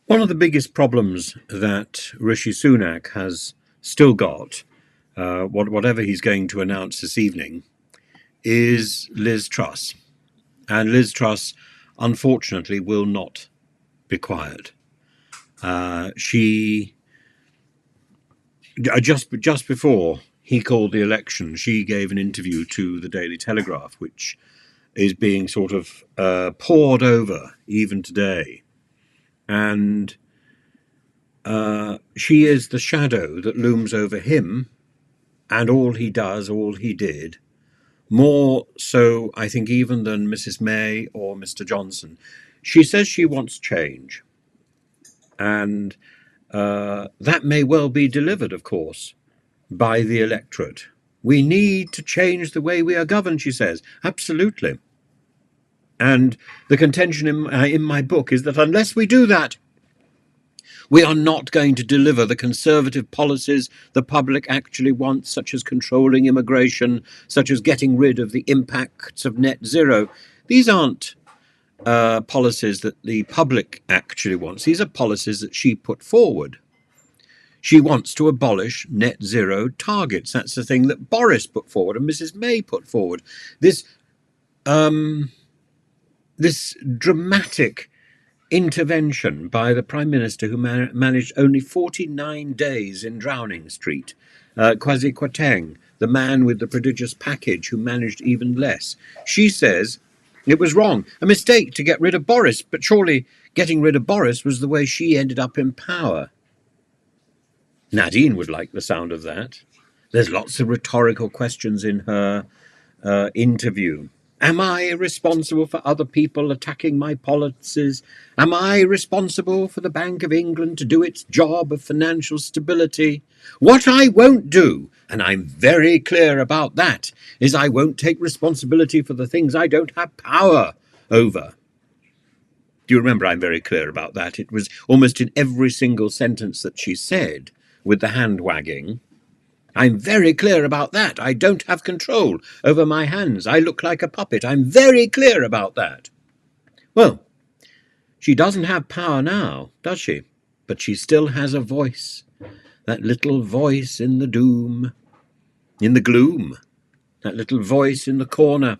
One of the biggest problems that Rishi Sunak has still got, whatever he's going to announce this evening, is Liz Truss. And Liz Truss, unfortunately, will not be quiet. She just before he called the election, she gave an interview to the Daily Telegraph, which is being sort of poured over even today. And she is the shadow that looms over him and all he does, all he did, more so, I think, even than Mrs. May or Mr. Johnson. She says she wants change. And that may well be delivered, of course, by the electorate. We need to change the way we are governed, she says. Absolutely. And the contention in my book is that unless we do that, we are not going to deliver the conservative policies the public actually wants, such as controlling immigration, such as getting rid of the impacts of net zero. These aren't policies that the public actually wants. These are policies that she put forward. She wants to abolish net zero targets. That's the thing that Boris put forward and Mrs. May put forward. This dramatic intervention by the Prime Minister, who managed only 49 days in Downing Street. Kwasi Kwarteng, the man with the prodigious package, who managed even less. She says it was wrong, a mistake to get rid of Boris, but surely getting rid of Boris was the way she ended up in power. Nadine would like the sound of that. There's lots of rhetorical questions in her interview. Am I responsible for other people attacking my policies? Am I responsible for the Bank of England to do its job of financial stability? What I won't do, and I'm very clear about that, is I won't take responsibility for the things I don't have power over. Do you remember I'm very clear about that? It was almost in every single sentence that she said, with the hand wagging. I'm very clear about that. I don't have control over my hands. I look like a puppet. I'm very clear about that. Well, she doesn't have power now, does she? But she still has a voice. That little voice in the doom, in the gloom. That little voice in the corner,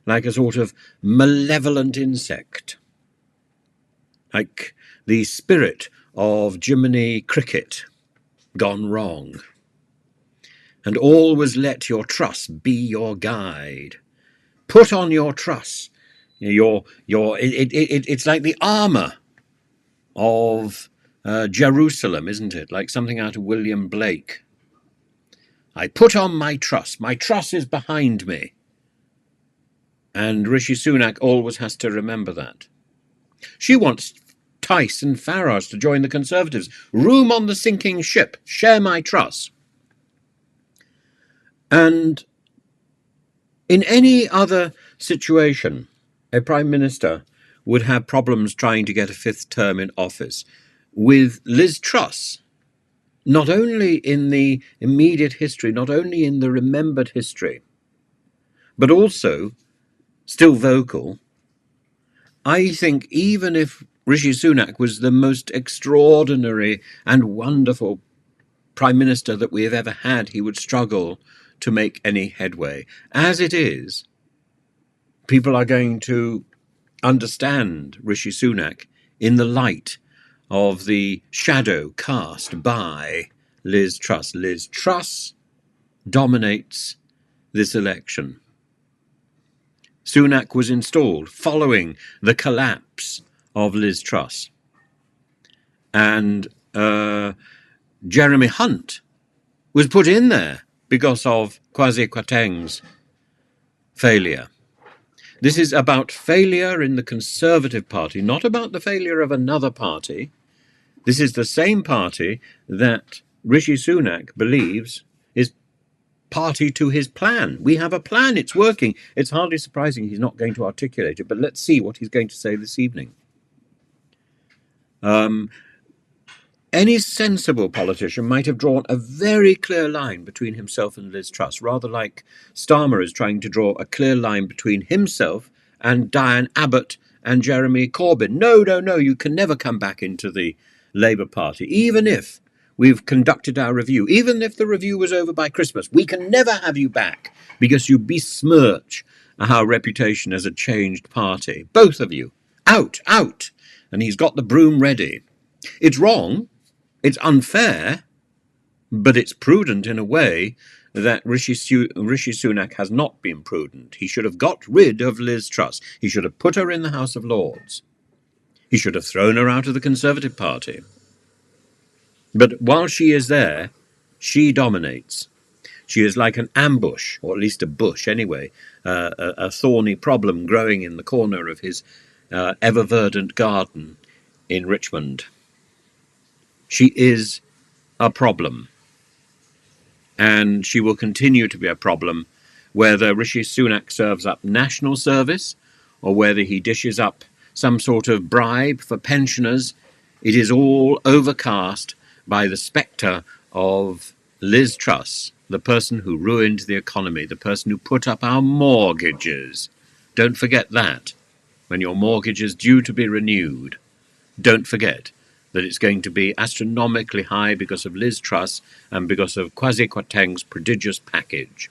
like a sort of malevolent insect. Like the spirit of Jiminy Cricket gone wrong. And always let your truss be your guide. Put on your truss. It's like the armour of Jerusalem, isn't it? Like something out of William Blake. I put on my truss. My truss is behind me. And Rishi Sunak always has to remember that. She wants Tice and Farage to join the Conservatives. Room on the sinking ship. Share my truss. And in any other situation, a Prime Minister would have problems trying to get a fifth term in office. With Liz Truss, not only in the immediate history, not only in the remembered history, but also still vocal, I think even if Rishi Sunak was the most extraordinary and wonderful Prime Minister that we have ever had, he would struggle to make any headway. As it is, people are going to understand Rishi Sunak in the light of the shadow cast by Liz Truss. Liz Truss dominates this election. Sunak was installed following the collapse of Liz Truss. And Jeremy Hunt was put in there because of Kwasi Kwarteng's failure. This is about failure in the Conservative Party, not about the failure of another party. This is the same party that Rishi Sunak believes is party to his plan. We have a plan, it's working. It's hardly surprising he's not going to articulate it, but let's see what he's going to say this evening. Any sensible politician might have drawn a very clear line between himself and Liz Truss, rather like Starmer is trying to draw a clear line between himself and Diane Abbott and Jeremy Corbyn, no, no, no, you can never come back into the Labour Party, even if we've conducted our review, even if the review was over by Christmas, we can never have you back because you besmirch our reputation as a changed party. Both of you, out, out. And he's got the broom ready. It's wrong, it's unfair, but it's prudent in a way that Rishi Sunak has not been prudent. He should have got rid of Liz Truss. He should have put her in the House of Lords. He should have thrown her out of the Conservative Party. But while she is there, she dominates. She is like an ambush, or at least a bush anyway, a thorny problem growing in the corner of his ever-verdant garden in Richmond. She is a problem. And she will continue to be a problem whether Rishi Sunak serves up national service or whether he dishes up some sort of bribe for pensioners. It is all overcast by the spectre of Liz Truss, the person who ruined the economy, the person who put up our mortgages. Don't forget that. When your mortgage is due to be renewed, don't forget that it's going to be astronomically high because of Liz Truss and because of Kwasi Kwarteng's prodigious package.